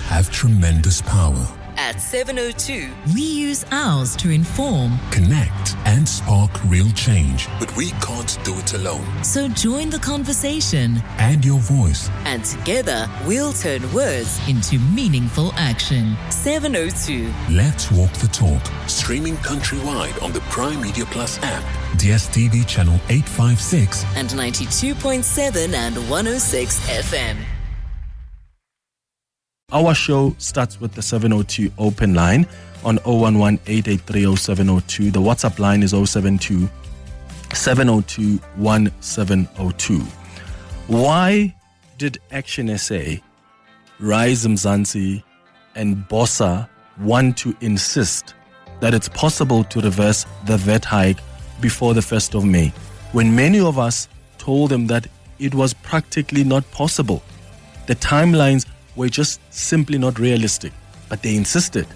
have tremendous power. At 7:02, we use ours to inform, connect, and spark real change. But we can't do it alone. So join the conversation. Add your voice. And together, we'll turn words into meaningful action. 7:02. Let's walk the talk. Streaming countrywide on the Prime Media Plus app, DSTV channel 856 and 92.7 and 106 FM. Our show starts with the 702 open line on 011-883-0702. The WhatsApp line is 072-702-1702. Why did Action SA, Rise Mzansi, and Bossa want to insist that it's possible to reverse the VAT hike before the 1st of May, when many of us told them that it was practically not possible? The timelines were just simply not realistic, but they insisted.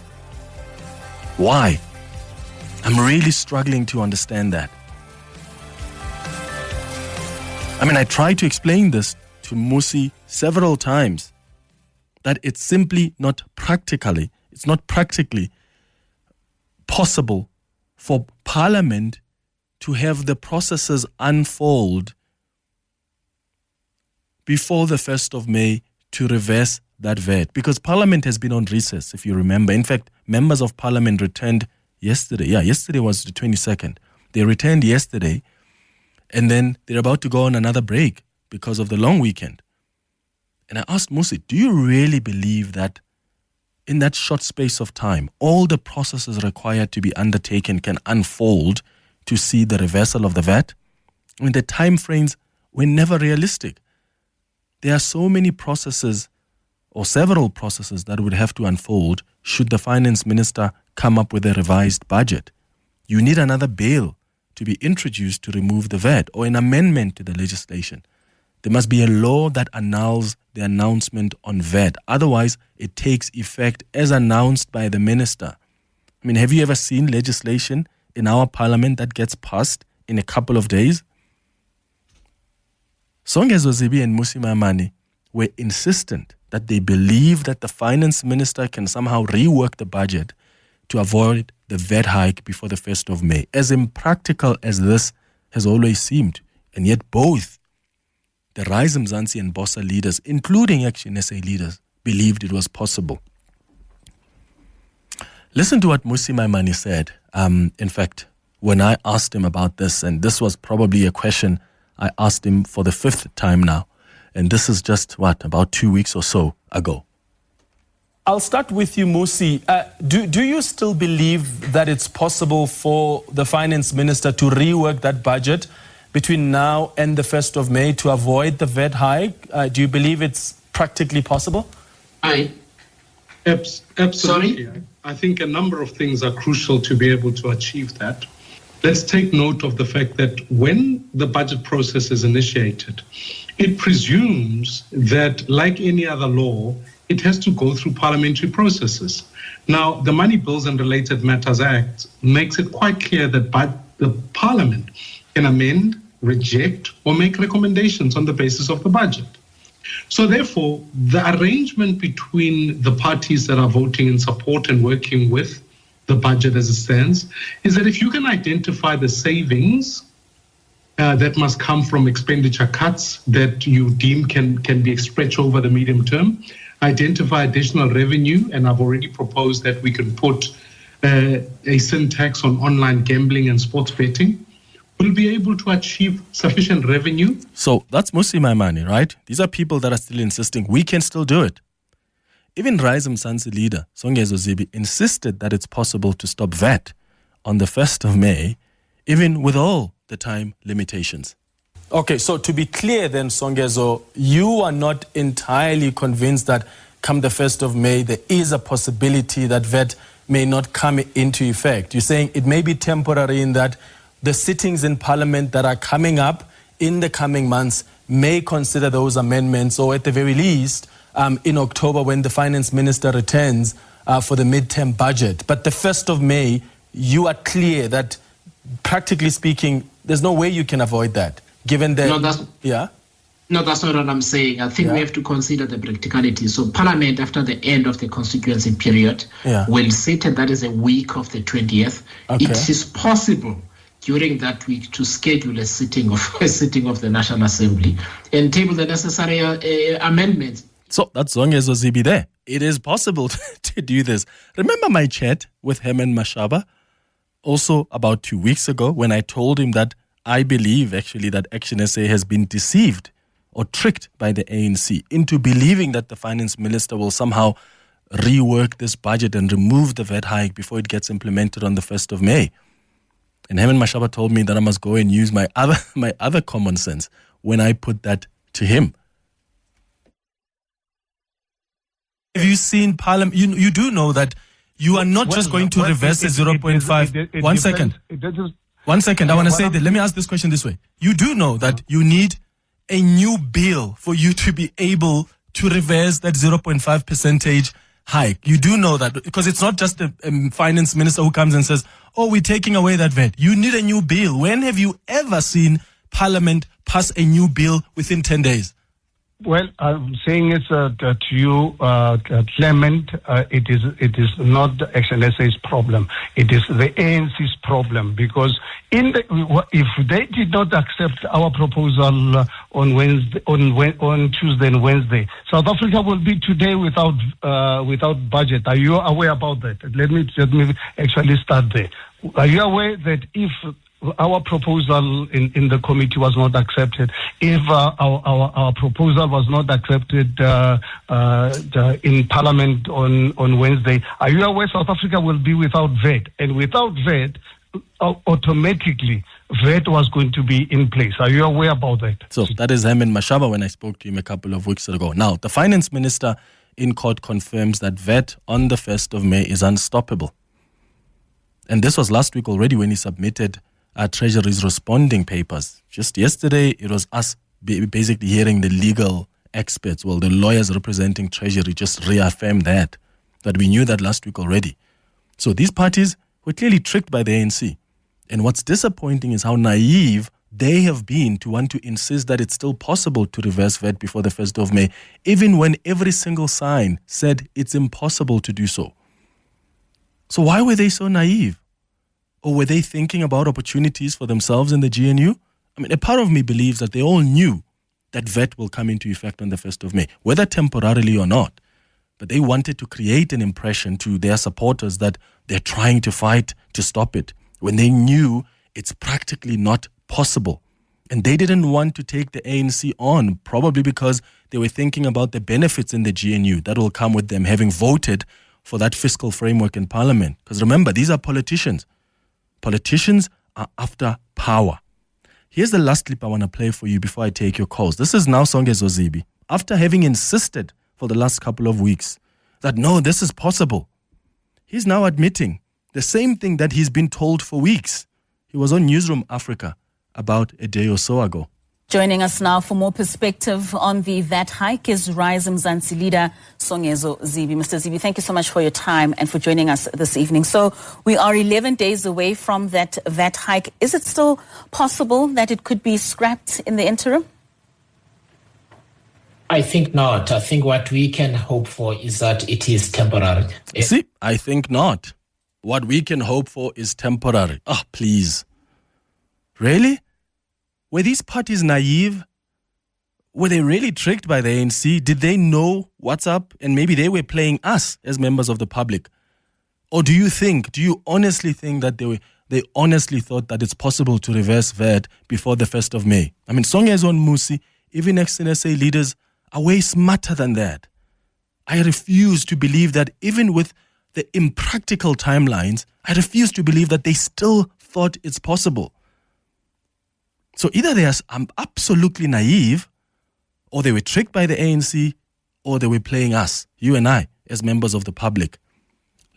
Why? I'm really struggling to understand that. I tried to explain this to Musi several times, that it's simply not practically possible for Parliament to have the processes unfold before the 1st of May to reverse that VAT, because Parliament has been on recess, if you remember. In fact, members of Parliament returned yesterday. Yesterday was the 22nd. They returned yesterday, and then they're about to go on another break because of the long weekend. And I asked Musi, do you really believe that in that short space of time, all the processes required to be undertaken can unfold to see the reversal of the VAT? The time frames were never realistic. There are so many processes, or several processes, that would have to unfold should the finance minister come up with a revised budget. You need another bill to be introduced to remove the VAT, or an amendment to the legislation. There must be a law that annuls the announcement on VAT. Otherwise, it takes effect as announced by the minister. Have you ever seen legislation in our parliament that gets passed in a couple of days? Songezo Zibi and Musi Maimane were insistent that they believe that the finance minister can somehow rework the budget to avoid the VAT hike before the 1st of May. As impractical as this has always seemed, and yet both the Rise Mzansi and Bossa leaders, including Action SA leaders, believed it was possible. Listen to what Musi Maimane said. In fact, when I asked him about this, and this was probably a question I asked him for the 5th time now, and this is just, about 2 weeks or so ago. I'll start with you, Musi. Do you still believe that it's possible for the finance minister to rework that budget between now and the 1st of May to avoid the VAT hike? Do you believe it's practically possible? Absolutely. Sorry? I think a number of things are crucial to be able to achieve that. Let's take note of the fact that when the budget process is initiated, it presumes that, like any other law, it has to go through parliamentary processes. Now, the Money Bills and Related Matters Act makes it quite clear that the Parliament can amend, reject, or make recommendations on the basis of the budget. So therefore, the arrangement between the parties that are voting in support and working with the budget as it stands is that if you can identify the savings that must come from expenditure cuts that you deem can be stretched over the medium term, identify additional revenue, and I've already proposed that we can put a sin tax on online gambling and sports betting, we'll be able to achieve sufficient revenue. So that's Musi Maimane, right? These are people that are still insisting we can still do it. Even Rise Mzansi leader, Songezo Zibi, insisted that it's possible to stop VAT on the 1st of May, even with all the time limitations. Okay, so to be clear then, Songezo, you are not entirely convinced that come the 1st of May, there is a possibility that VAT may not come into effect. You're saying it may be temporary in that the sittings in Parliament that are coming up in the coming months may consider those amendments, or at the very least, in October when the finance minister returns for the midterm budget. But the 1st of May, you are clear that, practically speaking, there's no way you can avoid that, given that... No, that's not what I'm saying. I think we have to consider the practicality. So Parliament, after the end of the constituency period, will sit, and that is a week of the 20th. Okay. It is possible during that week to schedule a sitting of the National Assembly and table the necessary amendments. So that's Zongezo Zibi there. It is possible to do this. Remember my chat with Herman Mashaba also about 2 weeks ago when I told him that I believe actually that Action SA has been deceived or tricked by the ANC into believing that the finance minister will somehow rework this budget and remove the VAT hike before it gets implemented on the 1st of May. And Herman Mashaba told me that I must go and use my other common sense when I put that to him. Have you seen Parliament? You do know that you are not just going to reverse the 0.5. 1 second. 1 second. I want to say that. Let me ask this question this way. You do know that you need a new bill for you to be able to reverse that 0.5 percentage hike. You do know that because it's not just a finance minister who comes and says, oh, we're taking away that VAT. You need a new bill. When have you ever seen Parliament pass a new bill within 10 days? Well, I'm saying it to you, Clement. It is not the Action SA's problem. It is the ANC's problem because if they did not accept our proposal on Tuesday and Wednesday, South Africa will be today without budget. Are you aware about that? Let me actually start there. Are you aware that if our proposal in the committee was not accepted, if our proposal was not accepted in Parliament on Wednesday, are you aware South Africa will be without VAT? And without VAT, automatically, VAT was going to be in place. Are you aware about that? So that is Herman Mashaba when I spoke to him a couple of weeks ago. Now, the finance minister in court confirms that VAT on the 1st of May is unstoppable. And this was last week already when he submitted Treasury's responding papers. Just yesterday, it was us basically hearing the legal experts, the lawyers representing Treasury just reaffirm that we knew that last week already. So these parties were clearly tricked by the ANC. And what's disappointing is how naive they have been to want to insist that it's still possible to reverse VAT before the 1st of May, even when every single sign said it's impossible to do so. So why were they so naive? Or were they thinking about opportunities for themselves in the GNU? I mean, a part of me believes that they all knew that VAT will come into effect on the 1st of May, whether temporarily or not. But they wanted to create an impression to their supporters that they're trying to fight to stop it, when they knew it's practically not possible. And they didn't want to take the ANC on, probably because they were thinking about the benefits in the GNU that will come with them having voted for that fiscal framework in Parliament. Because remember, these are politicians. Politicians are after power. Here's the last clip I want to play for you before I take your calls. This is now Zongezo Zibi. After having insisted for the last couple of weeks that no, this is possible, he's now admitting the same thing that he's been told for weeks. He was on Newsroom Africa about a day or so ago. Joining us now for more perspective on the VAT hike is Rise Mzansi leader Zongezo Zibi. Mr. Zibi, thank you so much for your time and for joining us this evening. So we are 11 days away from that VAT hike. Is it still possible that it could be scrapped in the interim? I think not. I think what we can hope for is that it is temporary. See, I think not. What we can hope for is temporary. Oh, please. Really? Were these parties naive? Were they really tricked by the ANC? Did they know what's up? And maybe they were playing us as members of the public. Or do you honestly think that they honestly thought that it's possible to reverse VAT before the 1st of May? I mean, Zongezo and Musi, even ex-SA leaders, are way smarter than that. I refuse to believe that even with the impractical timelines, I refuse to believe that they still thought it's possible. So either they are absolutely naive, or they were tricked by the ANC, or they were playing us, you and I, as members of the public.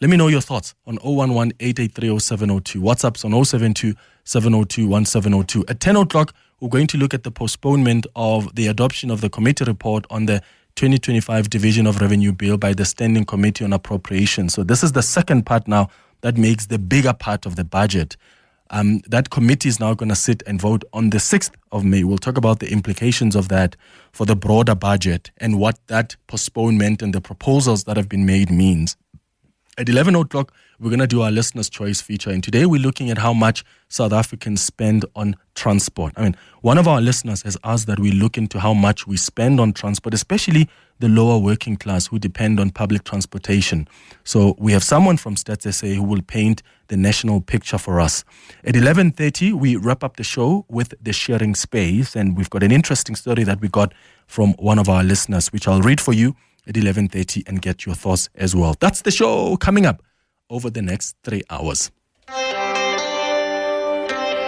Let me know your thoughts on 011-883-0702. WhatsApp's on 072-702-1702. At 10 o'clock, we're going to look at the postponement of the adoption of the committee report on the 2025 Division of Revenue Bill by the Standing Committee on Appropriations. So this is the second part now that makes the bigger part of the budget. That committee is now going to sit and vote on the 6th of May. We'll talk about the implications of that for the broader budget and what that postponement and the proposals that have been made means. At 11 o'clock, we're going to do our listener's choice feature. And today we're looking at how much South Africans spend on transport. I mean, one of our listeners has asked that we look into how much we spend on transport, especially the lower working class who depend on public transportation. So we have someone from Stats SA who will paint the national picture for us. At 11:30, we wrap up the show with the sharing space. And we've got an interesting story that we got from one of our listeners, which I'll read for you at 11:30 and get your thoughts as well. That's the show coming up over the next 3 hours.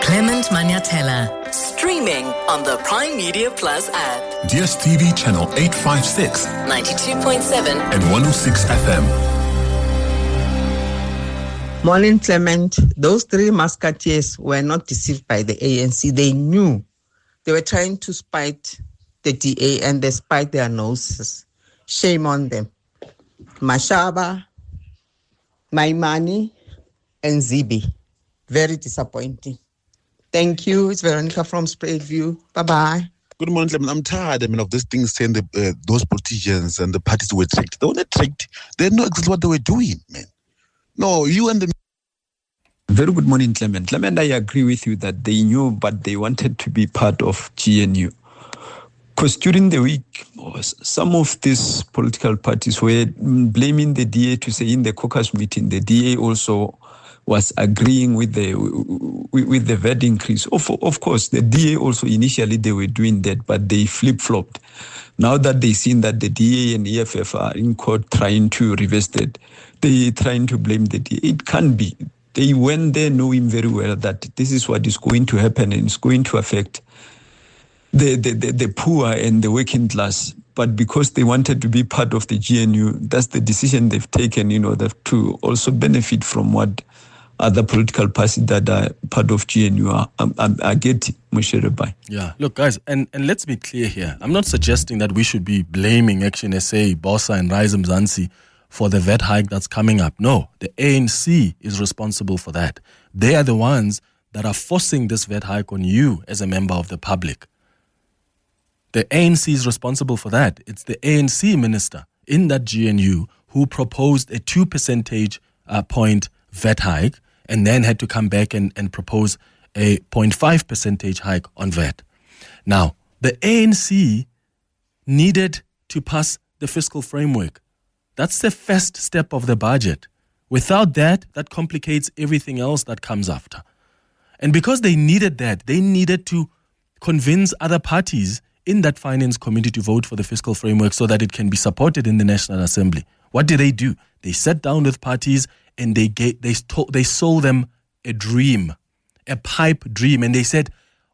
Clement Manyathela, streaming on the Prime Media Plus app. DSTV channel 856, 92.7 and 106 FM. Morning, Clement. Those three musketeers were not deceived by the ANC. They knew they were trying to spite the DA and they spite their noses. Shame on them. Mashaba, Maimani, and Zibi. Very disappointing. Thank you. It's Veronica from Spraidview. Bye-bye. Good morning, Clement. I'm tired, of this thing saying those politicians and the parties were tricked. They were not tricked. They know exactly what they were doing, man. No, you and the... Very good morning, Clement. Clement, I agree with you that they knew, but they wanted to be part of GNU. Because during the week, some of these political parties were blaming the DA to say in the caucus meeting, the DA also was agreeing with the VAT increase. Of course, the DA also initially they were doing that, but they flip-flopped. Now that they've seen that the DA and EFF are in court trying to reverse that, they're trying to blame the DA. It can't be. They went there knowing very well that this is what is going to happen and it's going to affect the poor and the working class. But because they wanted to be part of the GNU, that's the decision they've taken, to also benefit from what other political parties that are part of GNU are getting. Yeah, look, guys, and let's be clear here. I'm not suggesting that we should be blaming Action SA, Bossa, and Rise Mzansi for the VAT hike that's coming up. No, the ANC is responsible for that. They are the ones that are forcing this VAT hike on you as a member of the public. The ANC is responsible for that. It's the ANC minister in that GNU who proposed a 2 percentage point VAT hike and then had to come back and propose a 0.5 percentage hike on VAT. Now, the ANC needed to pass the fiscal framework. That's the first step of the budget. Without that, that complicates everything else that comes after. And because they needed that, they needed to convince other parties in that finance committee to vote for the fiscal framework so that it can be supported in the National Assembly. What did they do? They sat down with parties and they sold them a dream, a pipe dream. And they said,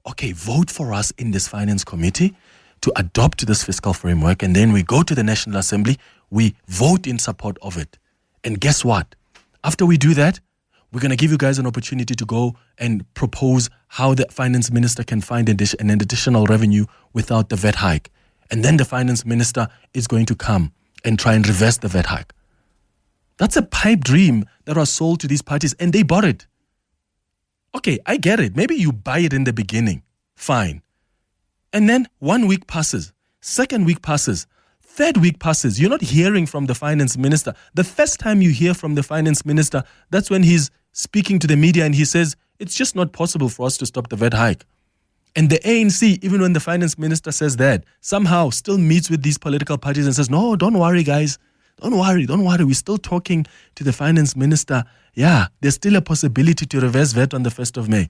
okay, vote for us in this finance committee to adopt this fiscal framework. And then we go to the National Assembly, we vote in support of it. And guess what? After we do that, we're going to give you guys an opportunity to go and propose how the finance minister can find an additional revenue without the VAT hike. And then the finance minister is going to come and try and reverse the VAT hike. That's a pipe dream that was sold to these parties and they bought it. Okay, I get it. Maybe you buy it in the beginning. Fine. And then 1 week passes. Second week passes. Third week passes. You're not hearing from the finance minister. The first time you hear from the finance minister, that's when he's speaking to the media and he says, it's just not possible for us to stop the VAT hike. And the ANC, even when the finance minister says that, somehow still meets with these political parties and says, no, don't worry, guys. Don't worry. We're still talking to the finance minister. Yeah, there's still a possibility to reverse VAT on the 1st of May.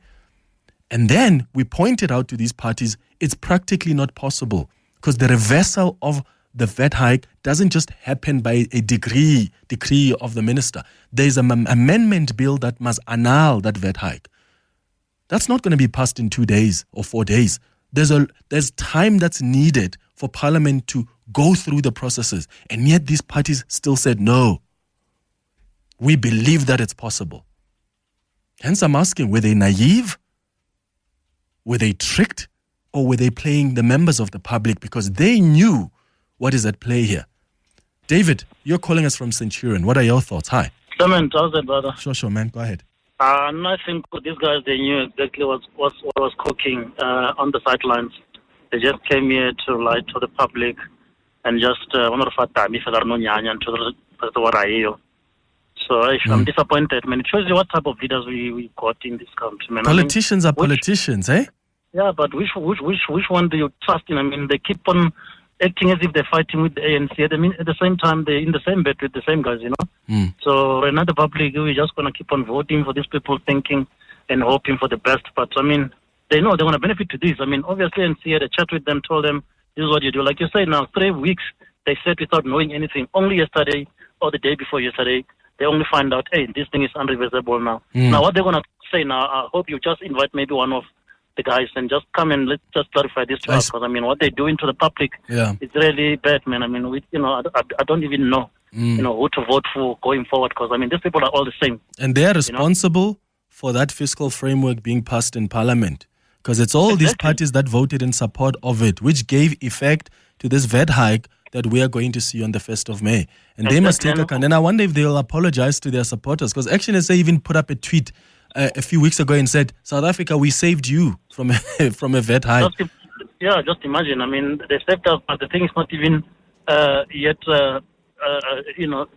And then we pointed out to these parties, it's practically not possible because the reversal of the VAT hike doesn't just happen by a decree of the minister. There's an amendment bill that must annul that VAT hike. That's not going to be passed in 2 days or 4 days. There's time that's needed for Parliament to go through the processes. And yet these parties still said, no, we believe that it's possible. Hence I'm asking, were they naive? Were they tricked? Or were they playing the members of the public because they knew what is at play here? David, you're calling us from Centurion. What are your thoughts? Hi. Clement, how's that, brother? Sure, man. Go ahead. And I think these guys, they knew exactly what was cooking on the sidelines. They just came here to lie to the public and just so I'm disappointed, man. It shows you what type of leaders we got in this country, man. Politicians are politicians, eh? Yeah, but which one do you trust in? I mean, they keep on acting as if they're fighting with the ANC. At the same time, they're in the same bed with the same guys, So right now, the public, we're just going to keep on voting for these people, thinking and hoping for the best. But, I mean, they know they're going to benefit to this. I mean, obviously, ANC had a chat with them, told them, this is what you do. Like you say now, 3 weeks, they said without knowing anything. Only yesterday or the day before yesterday, they only find out, hey, this thing is unreversible now. Now, what they're going to say now, I hope you just invite maybe one of the guys and just come and let's just clarify this to us. Because, I mean, what they're doing to the public, it's really bad, man. I mean, I don't even know, who to vote for going forward. Because, I mean, these people are all the same. And they are responsible for that fiscal framework being passed in Parliament. Because it's all these parties that voted in support of it, which gave effect to this VAT hike that we are going to see on the 1st of May. And they must take account. And I wonder if they'll apologize to their supporters. Because Action SA even put up a tweet a few weeks ago and said, South Africa, we saved you from a VAT hike. Just imagine. I mean, they saved us, but the thing is not even yet,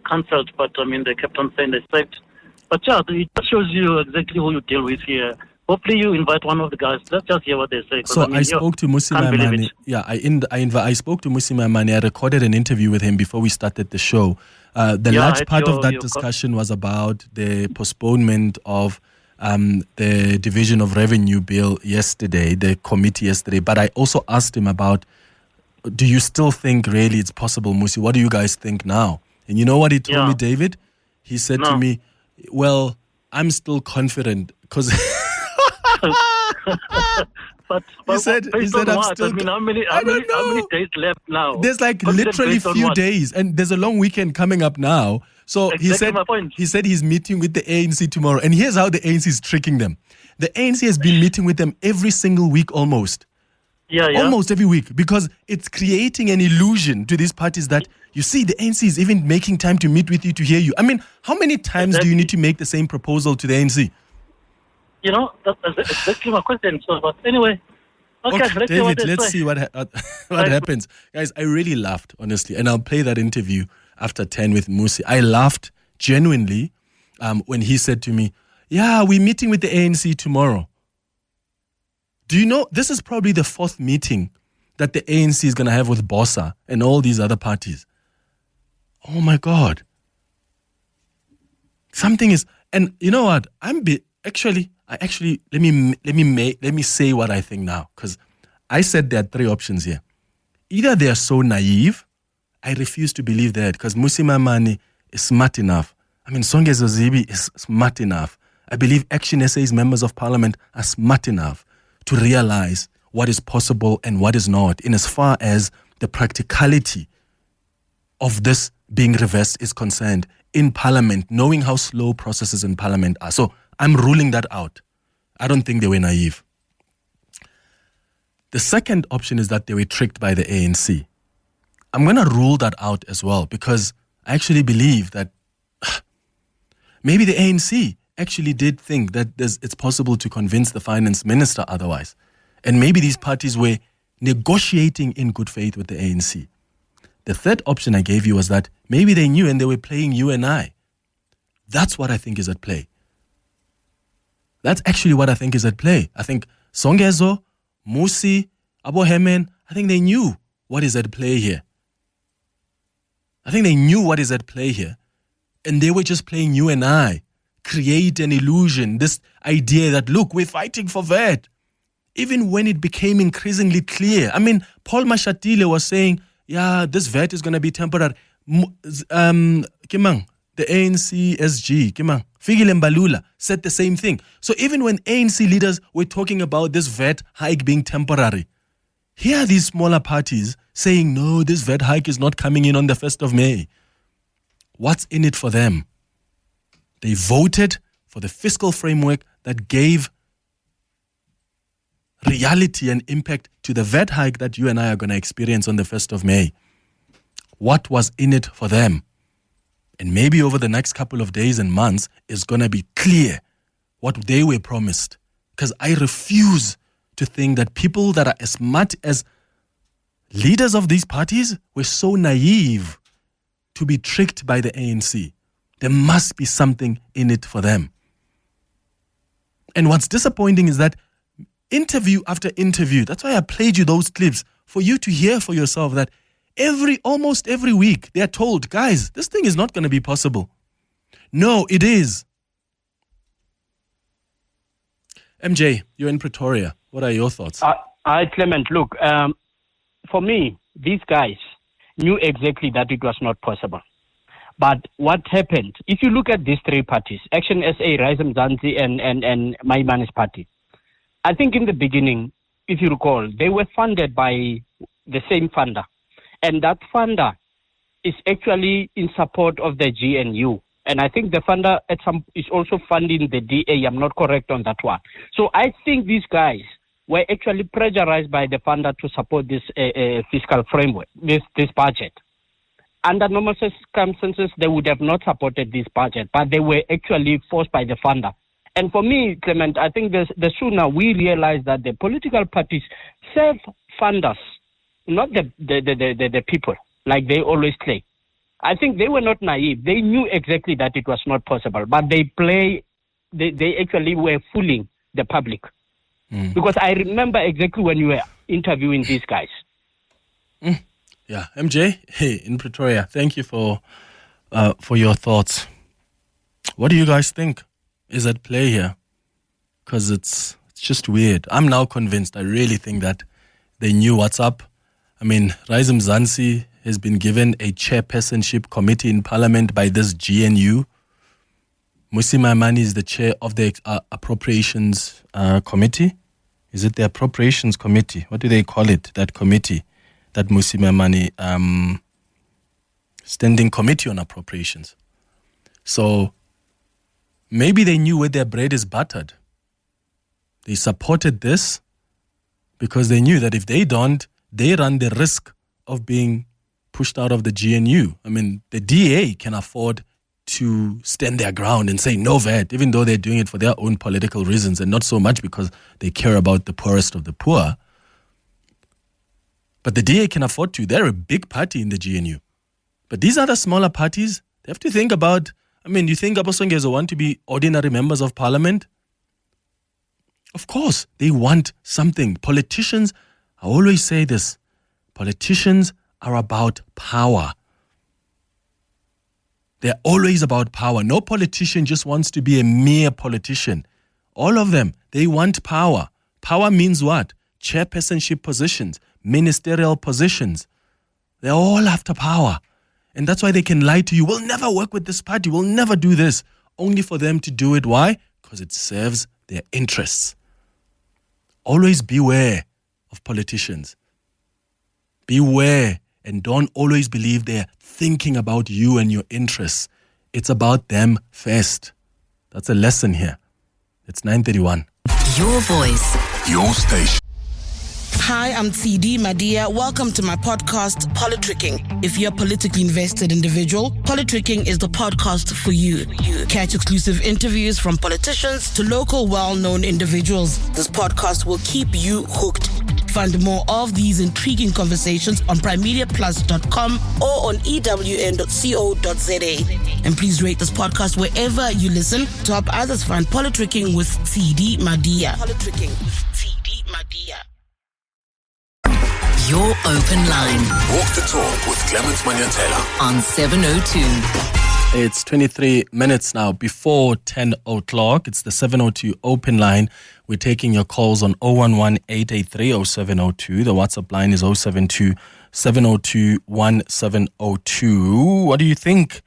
cancelled. But, I mean, they kept on saying they saved. But, it just shows you exactly who you deal with here. Hopefully you invite one of the guys. Let's just hear what they say. So I spoke to Musi Maimane. Yeah, I spoke to Musi Maimane. I recorded an interview with him before we started the show. The large part of that discussion was about the postponement of the Division of Revenue bill yesterday, the committee yesterday. But I also asked him about, do you still think really it's possible, Musi? What do you guys think now? And you know what he told me, David? He said to me, well, I'm still confident because... but he said I'm still. I mean, how many days left now? There's like literally few days, and there's a long weekend coming up now. So he said he's meeting with the ANC tomorrow, and here's how the ANC is tricking them. The ANC has been meeting with them every single week almost. Almost every week, because it's creating an illusion to these parties that, you see, the ANC is even making time to meet with you, to hear you. I mean, how many times do you need to make the same proposal to the ANC? That's exactly my question. So, but anyway, okay, David, let's see what happens. Guys, I really laughed, honestly, and I'll play that interview after 10 with Musi. I laughed genuinely when he said to me, yeah, we're meeting with the ANC tomorrow. Do you know, this is probably the 4th meeting that the ANC is going to have with Bossa and all these other parties. Oh my God. Something is, and you know what? Let me say what I think now, because I said there are 3 options here. Either they are so naive, I refuse to believe that, because Musi Maimane is smart enough. I mean, Songezo Zibi is smart enough. I believe Action SA's members of parliament are smart enough to realize what is possible and what is not, in as far as the practicality of this being reversed is concerned in parliament, knowing how slow processes in parliament are. So I'm ruling that out. I don't think they were naive. The second option is that they were tricked by the ANC. I'm going to rule that out as well, because I actually believe that maybe the ANC actually did think that it's possible to convince the finance minister otherwise. And maybe these parties were negotiating in good faith with the ANC. The third option I gave you was that maybe they knew and they were playing you and I. That's what I think is at play. That's actually what I think is at play. I think Songezo, Musi, Abohemen, I think they knew what is at play here. And they were just playing you and I, create an illusion, this idea that, look, we're fighting for VAT. Even when it became increasingly clear. I mean, Paul Mashatile was saying, yeah, this VAT is going to be temporary. Kimang, the ANC SG, Kimang, Fikile Mbalula said the same thing. So even when ANC leaders were talking about this VAT hike being temporary, here are these smaller parties saying, no, this VAT hike is not coming in on the 1st of May. What's in it for them? They voted for the fiscal framework that gave reality and impact to the VAT hike that you and I are going to experience on the 1st of May. What was in it for them? And maybe over the next couple of days and months, it's going to be clear what they were promised. Because I refuse to think that people that are as smart as leaders of these parties were so naive to be tricked by the ANC. There must be something in it for them. And what's disappointing is that interview after interview, that's why I played you those clips, for you to hear for yourself that almost every week they are told, guys, this thing is not going to be possible. No, it is. MJ, you're in Pretoria. What are your thoughts? Clement, look, for me, these guys knew exactly that it was not possible. But what happened, if you look at these three parties, Action SA, Rise Mzansi, and Maimani's party, I think in the beginning, if you recall, they were funded by the same funder. And that funder is actually in support of the GNU. And I think the funder is also funding the DA. I'm not correct on that one. So I think these guys were actually pressurized by the funder to support this fiscal framework, this budget. Under normal circumstances, they would have not supported this budget, but they were actually forced by the funder. And for me, Clement, I think the sooner we realize that the political parties serve funders, not the people, like they always claim. I think they were not naive. They knew exactly that it was not possible, but they actually were fooling the public. Because I remember exactly when you were interviewing these guys. Yeah, MJ, hey, in Pretoria, thank you for your thoughts. What do you guys think is at play here? Because it's just weird. I'm now convinced. I really think that they knew what's up. I mean, Rise Mzansi has been given a chairpersonship committee in Parliament by this GNU. Musi Maimane is the chair of the Appropriations Committee. Is it the Appropriations Committee? What do they call it, that committee? That Musi Maimane Standing Committee on Appropriations. So maybe they knew where their bread is buttered. They supported this because they knew that if they don't, they run the risk of being pushed out of the GNU. I mean, the DA can afford to stand their ground and say no VAT, even though they're doing it for their own political reasons and not so much because they care about the poorest of the poor. But the DA can afford to. They're a big party in the GNU. But these other smaller parties, they have to think about, I mean, you think Abosongezo want to be ordinary members of parliament? Of course, they want something. Politicians, I always say this, politicians are about power. They're always about power. No politician just wants to be a mere politician. All of them, they want power. Power means what? Chairpersonship positions, ministerial positions. They're all after power. And that's why they can lie to you. We'll never work with this party. We'll never do this. Only for them to do it. Why? Because it serves their interests. Always beware of politicians. Beware and don't always believe they're thinking about you and your interests. It's about them first. That's a lesson here. It's 9:31. Your voice. Your station. Hi, I'm TD Madia. Welcome to my podcast, Politricking. If you're a politically invested individual, Politricking is the podcast for you. Catch exclusive interviews from politicians to local well-known individuals. This podcast will keep you hooked. Find more of these intriguing conversations on primemediaplus.com or on ewn.co.za. And please rate this podcast wherever you listen to help others find Politricking with TD Madia. Politricking with TD Madia. Your open line. Walk the talk with Clement Manyathela on 702. It's 23 minutes now before 10 o'clock. It's the 702 open line. We're taking your calls on 011-883-0702. The WhatsApp line is 072-702-1702. What do you think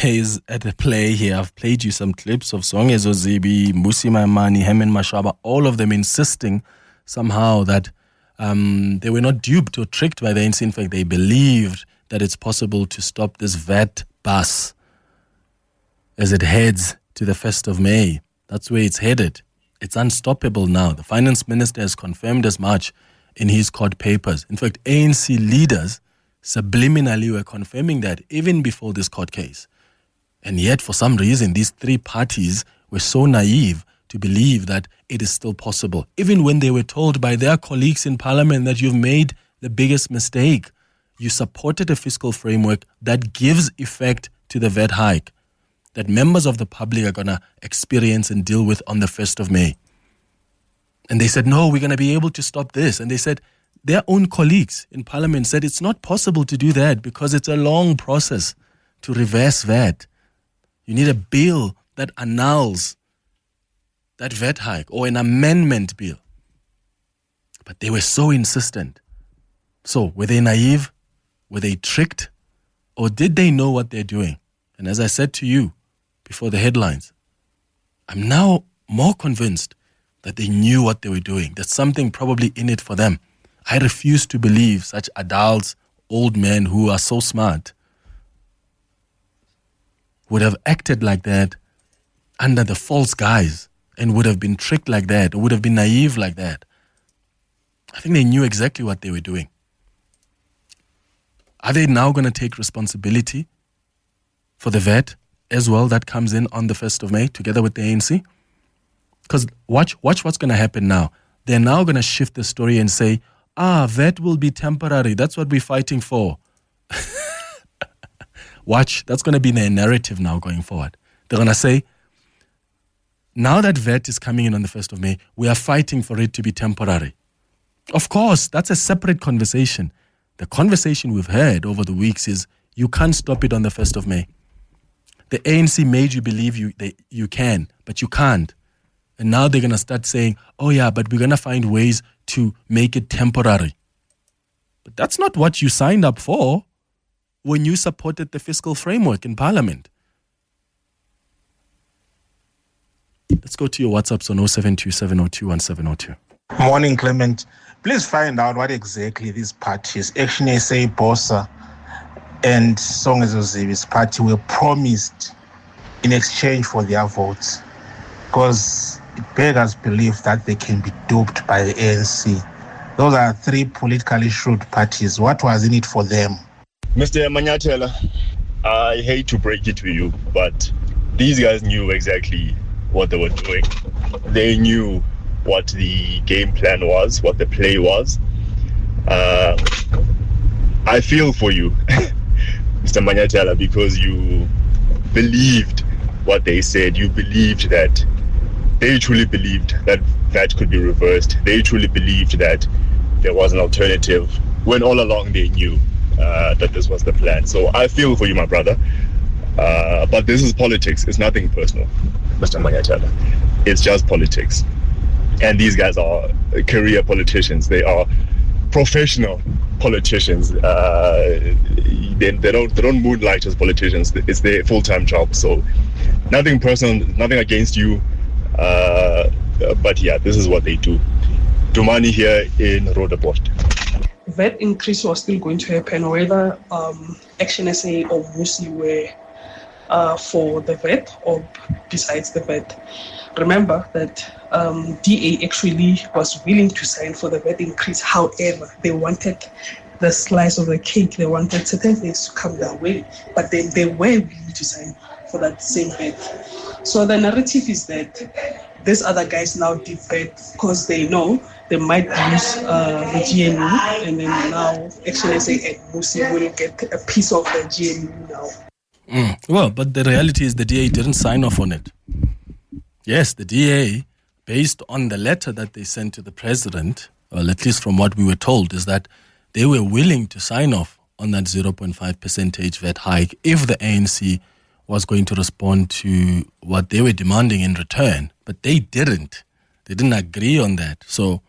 is at the play here? I've played you some clips of Songezo Zibi, Musi Maimane, Hemen Mashaba, all of them insisting somehow that they were not duped or tricked by the ANC. In fact, they believed that it's possible to stop this VAT bus as it heads to the 1st of May. That's where it's headed. It's unstoppable now. The finance minister has confirmed as much in his court papers. In fact, ANC leaders subliminally were confirming that even before this court case. And yet, for some reason, these three parties were so naive to believe that it is still possible, even when they were told by their colleagues in parliament that you've made the biggest mistake. You supported a fiscal framework that gives effect to the VAT hike that members of the public are going to experience and deal with on the 1st of May. And they said, no, we're going to be able to stop this. And they said, their own colleagues in parliament said it's not possible to do that because it's a long process to reverse VAT. You need a bill that annuls that VAT hike or an amendment bill. But they were so insistent. So were they naive? Were they tricked? Or did they know what they're doing? And as I said to you before the headlines, I'm now more convinced that they knew what they were doing. There's something probably in it for them. I refuse to believe such adults, old men who are so smart, would have acted like that under the false guise and would have been tricked like that or would have been naive like that. I think they knew exactly what they were doing. Are they now going to take responsibility for the VAT as well that comes in on the 1st of May together with the ANC? Because watch what's going to happen now. They're now going to shift the story and say, VAT will be temporary. That's what we're fighting for. Watch, that's going to be their narrative now going forward. They're going to say, now that VAT is coming in on the 1st of May, we are fighting for it to be temporary. Of course, that's a separate conversation. The conversation we've had over the weeks is you can't stop it on the 1st of May. The ANC made you believe you can, but you can't. And now they're going to start saying, oh yeah, but we're going to find ways to make it temporary. But that's not what you signed up for when you supported the fiscal framework in Parliament. Let's go to your WhatsApps on 0727021702. Morning, Clement. Please find out what exactly these parties, Action SA, BOSA, and Songezo Zibi's party were promised in exchange for their votes. Because it beggars belief that they can be duped by the ANC. Those are three politically shrewd parties. What was in it for them? Mr. Manyathela, I hate to break it to you, but these guys knew exactly what they were doing. They knew what the game plan was, what the play was. I feel for you, Mr. Manyathela, because you believed what they said. You believed that they truly believed that VAT could be reversed. They truly believed that there was an alternative when all along they knew that this was the plan. So I feel for you, my brother. But this is politics. It's nothing personal, Mr. Manyathela. It's just politics. And these guys are career politicians. They are professional politicians. They don't moonlight as politicians. It's their full-time job. So nothing personal, nothing against you. But yeah, this is what they do. Dumani here in Roodepoort. VAT increase was still going to happen, whether Action SA or Musi were for the VAT or besides the VAT. Remember that DA actually was willing to sign for the VAT increase. However, they wanted the slice of the cake. They wanted certain things to come their way, but then they were willing to sign for that same VAT. So the narrative is that these other guys now did VAT because they know they might lose the GNU, and then now Action SA and Musi will get a piece of the GNU now. Well, but the reality is the DA didn't sign off on it. Yes, the DA, based on the letter that they sent to the president, well, at least from what we were told, is that they were willing to sign off on that 0.5% VAT hike if the ANC was going to respond to what they were demanding in return. But they didn't. They didn't agree on that. So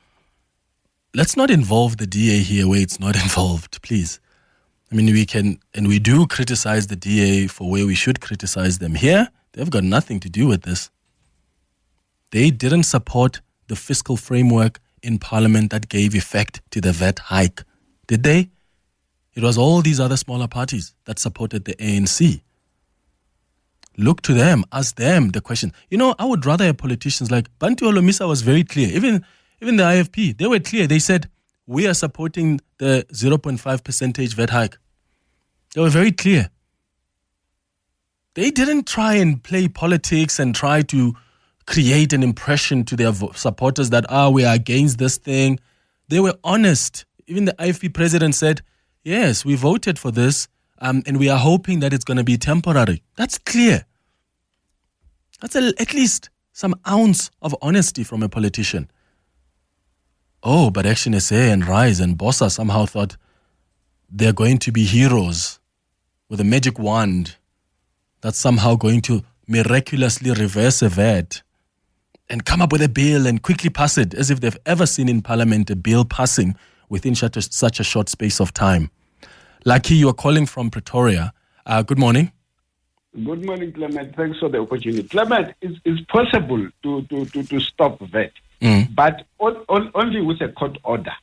let's not involve the DA here where it's not involved, please. I mean, we can, and we do criticize the DA for where we should criticize them. Here, they've got nothing to do with this. They didn't support the fiscal framework in Parliament that gave effect to the VAT hike, did they? It was all these other smaller parties that supported the ANC. Look to them, ask them the question. You know, I would rather have politicians like Bantu Olomisa was very clear. Even the IFP, they were clear. They said, we are supporting the 0.5% VAT hike. They were very clear. They didn't try and play politics and try to create an impression to their supporters that, we are against this thing. They were honest. Even the IFP president said, yes, we voted for this, and we are hoping that it's going to be temporary. That's clear. That's at least some ounce of honesty from a politician. Oh, but Action SA and Rise and Bossa somehow thought they're going to be heroes with a magic wand that's somehow going to miraculously reverse a VAT and come up with a bill and quickly pass it, as if they've ever seen in Parliament a bill passing within such a short space of time. Lucky, you are calling from Pretoria. Good morning. Good morning, Clement. Thanks for the opportunity. Clement, it's possible to stop VAT, but only with a court order.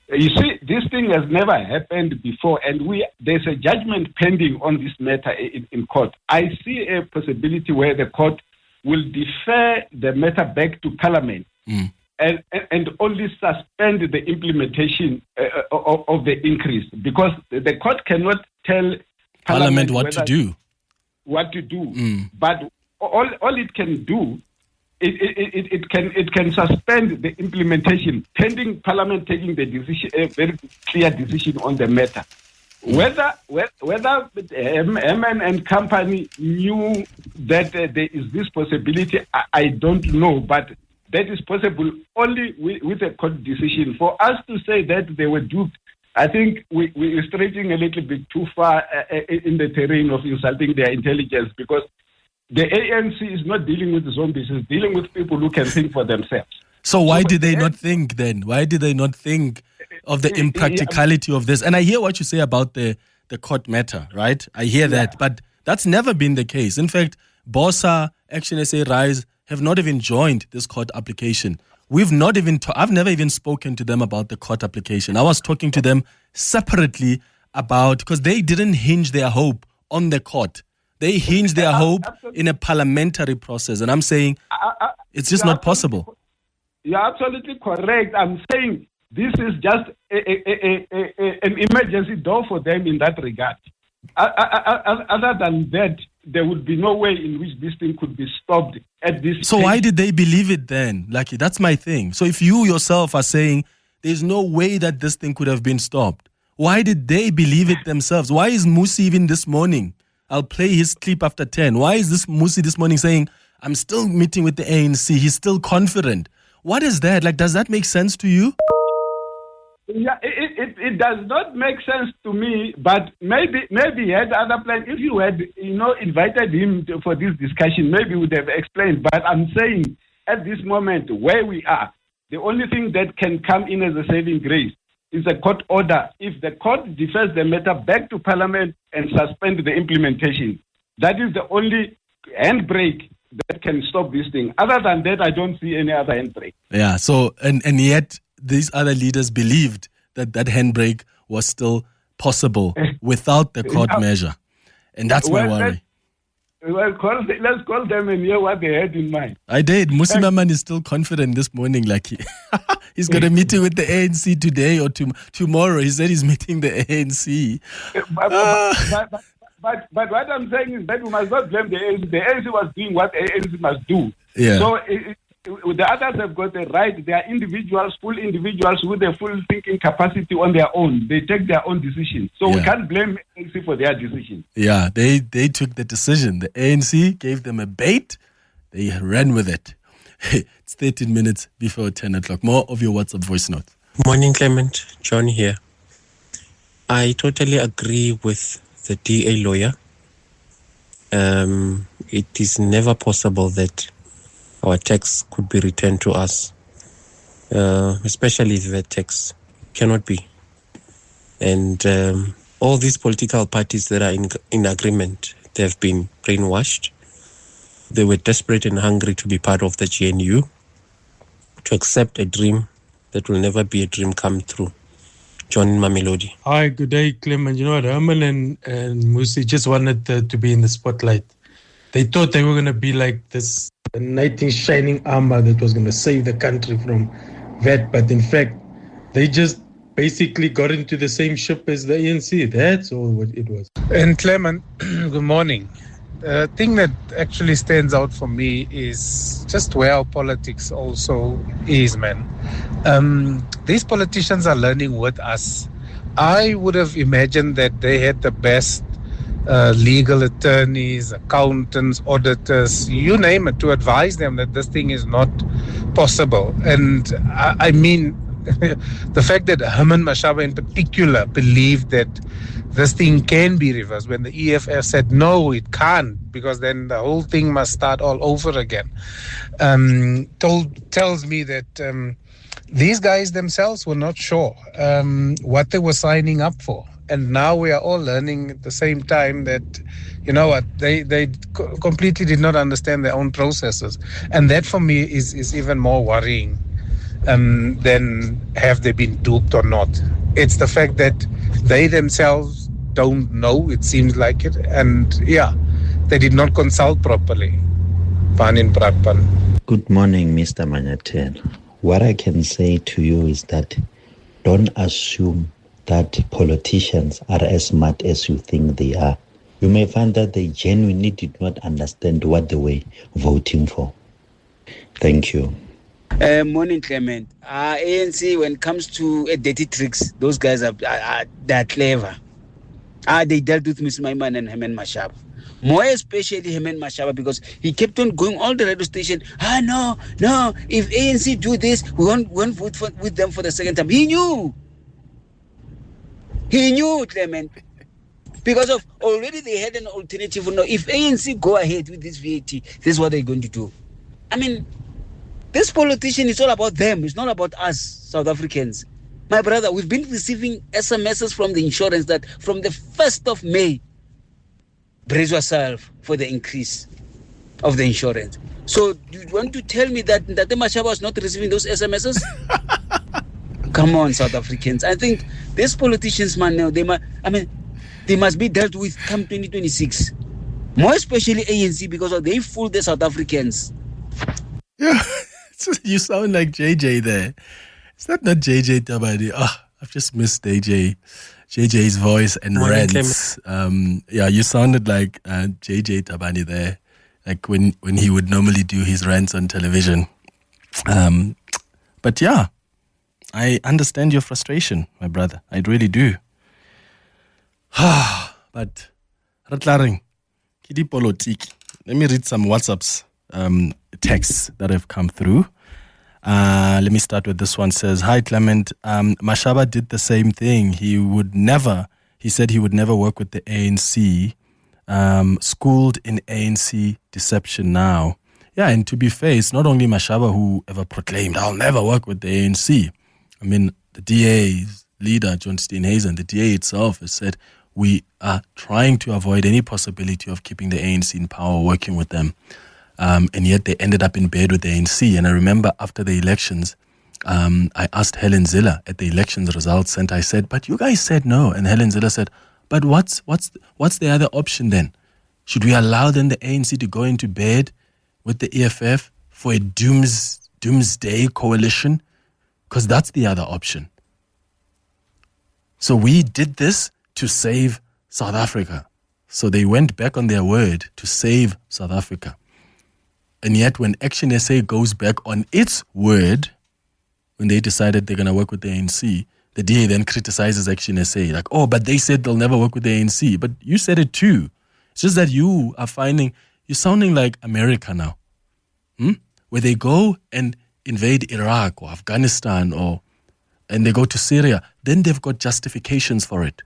You see, this thing has never happened before, and there's a judgment pending on this matter in court. I see a possibility where the court will defer the matter back to Parliament and only suspend the implementation of the increase, because the court cannot tell Parliament what to do. But all it can do, it can suspend the implementation pending Parliament taking the decision, a very clear decision on the matter. Whether MN and company knew that there is this possibility, I don't know, but that is possible only with a court decision. For us to say that they were duped, I think we're stretching a little bit too far in the terrain of insulting their intelligence, because the ANC is not dealing with zombies, it's dealing with people who can think for themselves. So why did they not think then? Why did they not think of the impracticality of this? And I hear what you say about the court matter, right? I hear that, but that's never been the case. In fact, Bossa, Action SA, Rise have not even joined this court application. I've never even spoken to them about the court application. I was talking to them separately because they didn't hinge their hope on the court. They hinged their hope in a parliamentary process. And I'm saying it's just not possible. You're absolutely correct. I'm saying this is just an emergency door for them in that regard. Other than that, there would be no way in which this thing could be stopped at this So why did they believe it then? Lucky, that's my thing. So if you yourself are saying there's no way that this thing could have been stopped, why did they believe it themselves? Why is Musi even this morning? I'll play his clip after 10. Why is this Musi this morning saying, I'm still meeting with the ANC. He's still confident. What is that? Does that make sense to you? Yeah, it does not make sense to me, but maybe he had other plans. If you had, invited him for this discussion, maybe he would have explained. But I'm saying at this moment where we are, the only thing that can come in as a saving grace is a court order. If the court defers the matter back to Parliament and suspend the implementation, that is the only handbrake that can stop this thing. Other than that, I don't see any other handbrake. Yeah, so, and yet these other leaders believed that handbrake was still possible without the court measure. And that's my worry. Let's call them and hear what they had in mind. I did. Musi Maman is still confident this morning, he's got a meeting with the ANC today or tomorrow. He said he's meeting the ANC. But what I'm saying is that we must not blame the ANC. The ANC was doing what the ANC must do. Yeah. So the others have got the right. They are individuals, full individuals with a full thinking capacity on their own. They take their own decisions. So we can't blame ANC for their decision. Yeah, they took the decision. The ANC gave them a bait. They ran with it. It's 13 minutes before 10 o'clock. More of your WhatsApp voice notes. Morning, Clement. John here. I totally agree with the DA lawyer. It is never possible that our tax could be returned to us, especially the tax. Cannot be. And all these political parties that are in agreement, they have been brainwashed. They were desperate and hungry to be part of the GNU, to accept a dream that will never be a dream come true. John Mamelodi. Hi, good day, Clement. You know what, Herman and Musi just wanted to be in the spotlight. They thought they were going to be like this knight in shining armor that was going to save the country from VAT, but in fact, they just basically got into the same ship as the ANC. That's all what it was. And Clement, good morning. The thing that actually stands out for me is just where our politics also is, man. These politicians are learning with us. I would have imagined that they had the best legal attorneys, accountants, auditors, you name it, to advise them that this thing is not possible. And I mean, the fact that Herman Mashaba in particular believed that this thing can be reversed when the EFF said no, it can't, because then the whole thing must start all over again, tells me that these guys themselves were not sure what they were signing up for. And now we are all learning at the same time that, you know what, they completely did not understand their own processes. And that for me is even more worrying than have they been duped or not. It's the fact that they themselves don't know, it seems like it. And yeah, they did not consult properly. Good morning, Mr. Manyathela. What I can say to you is that don't assume that politicians are as smart as you think they are. You may find that they genuinely did not understand what they were voting for. Thank you. Morning, Clement. ANC, when it comes to dirty tricks, those guys they're clever. They dealt with Ms. Maiman and Herman Mashaba. More especially Herman Mashaba, because he kept on going all the radio station. No, if ANC do this, we won't vote with them for the second time. He knew, Clement. Because of already they had an alternative. No, if ANC go ahead with this VAT, this is what they're going to do. I mean, this politician is all about them. It's not about us, South Africans. My brother, we've been receiving SMSs from the insurance that from the 1st of May, brace yourself for the increase of the insurance. So you want to tell me that Ntate Mashaba was not receiving those SMSs? Come on, South Africans. I think these politicians, man, they must be dealt with come 2026. More especially ANC, because they fool the South Africans. Yeah, you sound like JJ there. Is that not JJ Tabani? I've just missed JJ's voice and rants. Yeah, you sounded like JJ Tabani there, like when he would normally do his rants on television. But yeah, I understand your frustration, my brother. I really do. But Ratlaring, Kidi Politiki. Let me read some WhatsApps, texts that have come through. Let me start with this one. Says, hi Clement, Mashaba did the same thing. He said he would never work with the ANC, schooled in ANC deception now. Yeah, and to be fair, it's not only Mashaba who ever proclaimed, I'll never work with the ANC. I mean, the DA's leader, John Steenhuisen, the DA itself has said, we are trying to avoid any possibility of keeping the ANC in power, working with them. And yet they ended up in bed with the ANC. And I remember after the elections, I asked Helen Ziller at the elections results, and I said, but you guys said no. And Helen Ziller said, but what's the other option then? Should we allow then the ANC to go into bed with the EFF for a doomsday coalition? Because that's the other option. So we did this to save South Africa. So they went back on their word to save South Africa. And yet when Action SA goes back on its word, when they decided they're going to work with the ANC, the DA then criticizes Action SA. Like, oh, but they said they'll never work with the ANC. But you said it too. It's just that you're sounding like America now. Where they go and invade Iraq or Afghanistan and they go to Syria, then they've got justifications for it.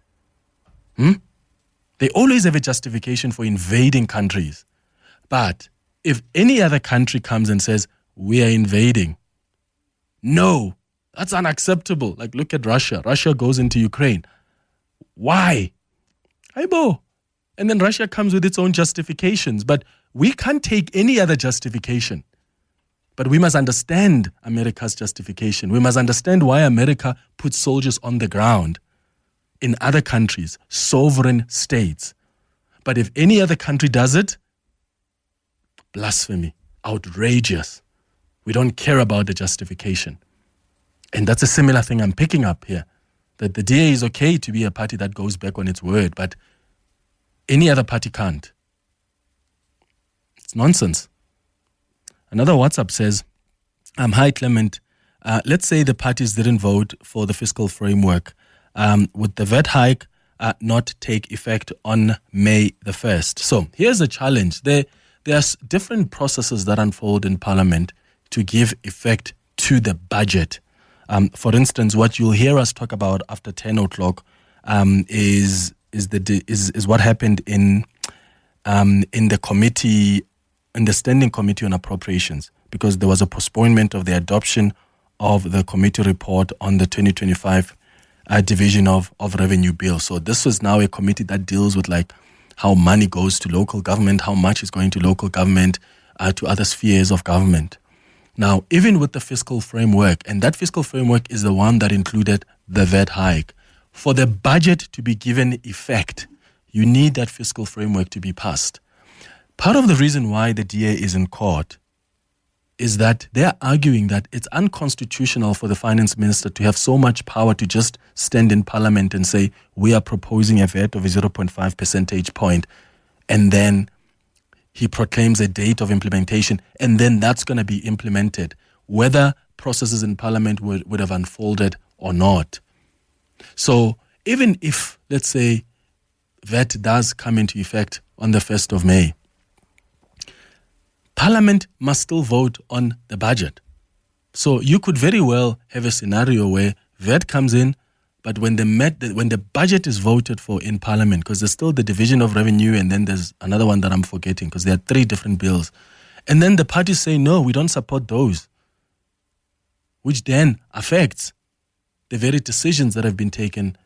They always have a justification for invading countries. But if any other country comes and says, we are invading, no, that's unacceptable. Like, look at Russia. Russia goes into Ukraine. Why? Aibo. And then Russia comes with its own justifications. But we can't take any other justification. But we must understand America's justification. We must understand why America puts soldiers on the ground in other countries, sovereign states. But if any other country does it, blasphemy, outrageous. We don't care about the justification. And that's a similar thing I'm picking up here, that the DA is okay to be a party that goes back on its word, but any other party can't. It's nonsense. Another WhatsApp says, hi, Clement. Let's say the parties didn't vote for the fiscal framework. Would the VAT hike not take effect on May the 1st? So here's the challenge. There's different processes that unfold in Parliament to give effect to the budget. For instance, what you'll hear us talk about after 10 o'clock is what happened in the committee, in the Standing Committee on Appropriations, because there was a postponement of the adoption of the committee report on the 2025 division of revenue bill. So this was now a committee that deals with like how money goes to local government, how much is going to local government, to other spheres of government. Now, even with the fiscal framework, and that fiscal framework is the one that included the VAT hike, for the budget to be given effect, you need that fiscal framework to be passed. Part of the reason why the DA is in court is that they are arguing that it's unconstitutional for the finance minister to have so much power to just stand in Parliament and say, we are proposing a VAT of a 0.5 percentage point, and then he proclaims a date of implementation, and then that's going to be implemented, whether processes in Parliament would have unfolded or not. So even if, let's say, VAT does come into effect on the 1st of May, Parliament must still vote on the budget. So you could very well have a scenario where VAT comes in, but when the budget is voted for in Parliament, because there's still the division of revenue, and then there's another one that I'm forgetting, because there are 3 different bills. And then the parties say, no, we don't support those, which then affects the very decisions that have been taken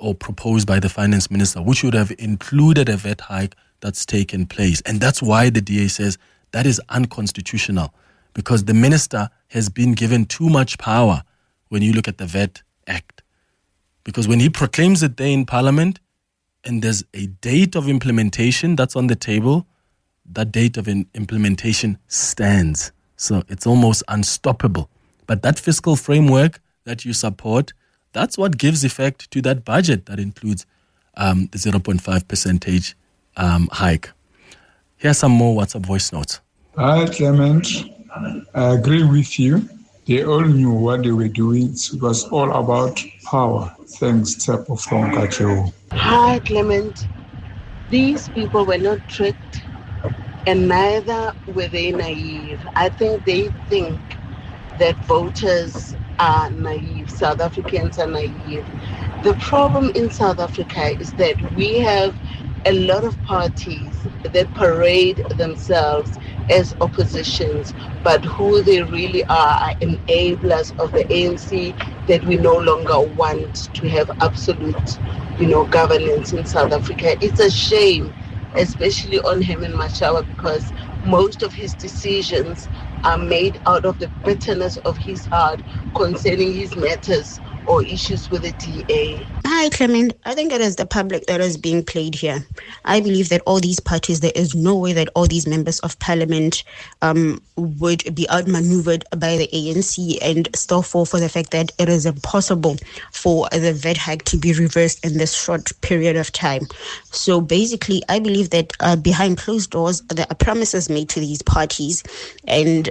or proposed by the finance minister, which would have included a VAT hike that's taken place. And that's why the DA says that is unconstitutional, because the minister has been given too much power when you look at the VAT Act. Because when he proclaims it there in Parliament and there's a date of implementation that's on the table, that date of implementation stands. So it's almost unstoppable. But that fiscal framework that you support, that's what gives effect to that budget that includes the 0.5 percentage hike. Here's some more WhatsApp voice notes. Hi, Clement. I agree with you. They all knew what they were doing. It was all about power. Thanks, Tsepo from Kachewo. Hi, Clement. These people were not tricked, and neither were they naive. I think they think that voters are naive. South Africans are naive. The problem in South Africa is that we have a lot of parties that parade themselves as oppositions, but who they really are enablers of the ANC that we no longer want to have absolute, governance in South Africa. It's a shame, especially on Herman Mashaba, because most of his decisions are made out of the bitterness of his heart concerning his matters or issues with the DA. Hi, Clement. I think it is the public that is being played here. I believe that all these parties, there is no way that all these members of parliament would be outmaneuvered by the ANC, and still fall for the fact that it is impossible for the VAT hike to be reversed in this short period of time. So basically, I believe that behind closed doors, there are promises made to these parties, and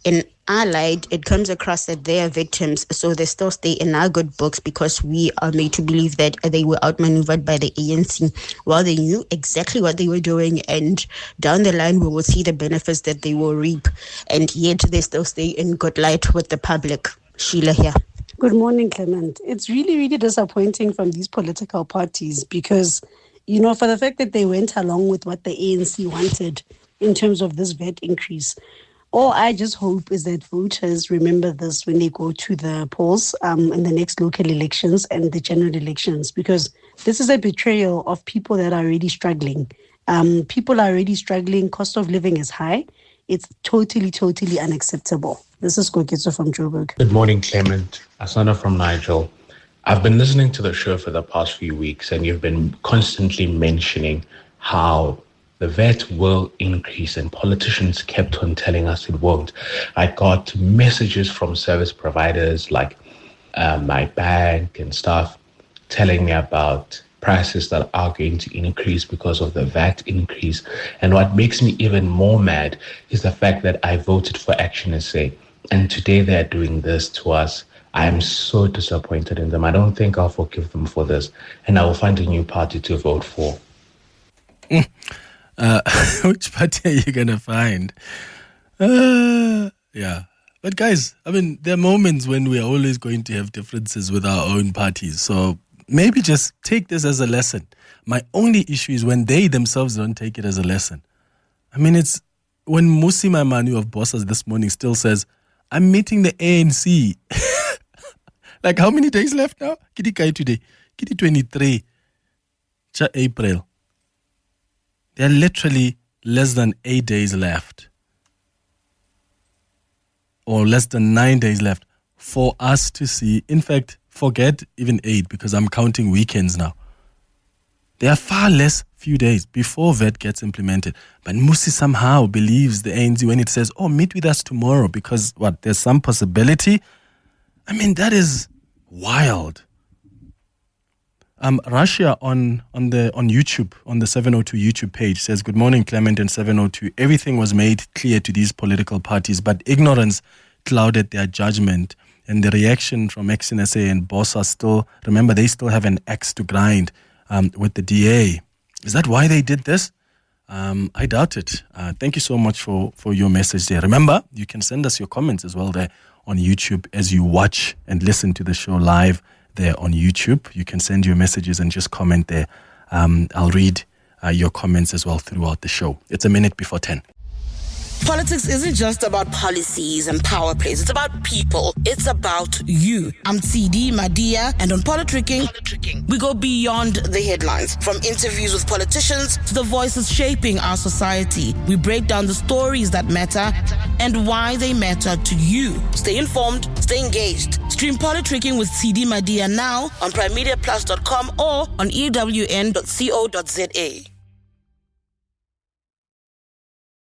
in allied, it comes across that they are victims, so they still stay in our good books because we are made to believe that they were outmaneuvered by the ANC while they knew exactly what they were doing, and down the line we will see the benefits that they will reap, and yet they still stay in good light with the public. Sheila here. Good morning, Clement. It's really, really disappointing from these political parties because, for the fact that they went along with what the ANC wanted in terms of this VAT increase. All I just hope is that voters remember this when they go to the polls in the next local elections and the general elections, because this is a betrayal of people that are already struggling. People are already struggling. Cost of living is high. It's totally, totally unacceptable. This is Koketso from Joburg. Good morning, Clement. Asana from Nigel. I've been listening to the show for the past few weeks, and you've been constantly mentioning how the VAT will increase, and politicians kept on telling us it won't. I got messages from service providers like my bank and stuff telling me about prices that are going to increase because of the VAT increase. And what makes me even more mad is the fact that I voted for Action SA, and today they're doing this to us. I am so disappointed in them. I don't think I'll forgive them for this, and I will find a new party to vote for. Which party are you going to find? Yeah. But guys, I mean, there are moments when we are always going to have differences with our own parties. So maybe just take this as a lesson. My only issue is when they themselves don't take it as a lesson. I mean, it's when Musi Maimanu of Bosas this morning still says, I'm meeting the ANC. Like, how many days left now? Kitty Kai today. Kitty 23. April. There are literally less than 8 days left. Or less than 9 days left for us to see. In fact, forget even 8 because I'm counting weekends now. There are far less few days before VAT gets implemented. But Musi somehow believes the ANC when it says, oh, meet with us tomorrow because, what, there's some possibility? I mean, that is wild. Russia on YouTube, on the 702 YouTube page says, good morning, Clement and 702. Everything was made clear to these political parties, but ignorance clouded their judgment. And the reaction from Action SA and Bossa still, remember, they still have an axe to grind with the DA. Is that why they did this? I doubt it. Thank you so much for your message there. Remember, you can send us your comments as well there on YouTube as you watch and listen to the show live there on YouTube. You can send your messages and just comment there. I'll read your comments as well throughout the show. It's a minute before 10. Politics isn't just about policies and power plays. It's about people. It's about you. I'm TD Madia, and on Politricking, we go beyond the headlines. From interviews with politicians to the voices shaping our society, we break down the stories that matter and why they matter to you. Stay informed, stay engaged. Stream Politricking with TD Madia now on primemediaplus.com or on ewn.co.za.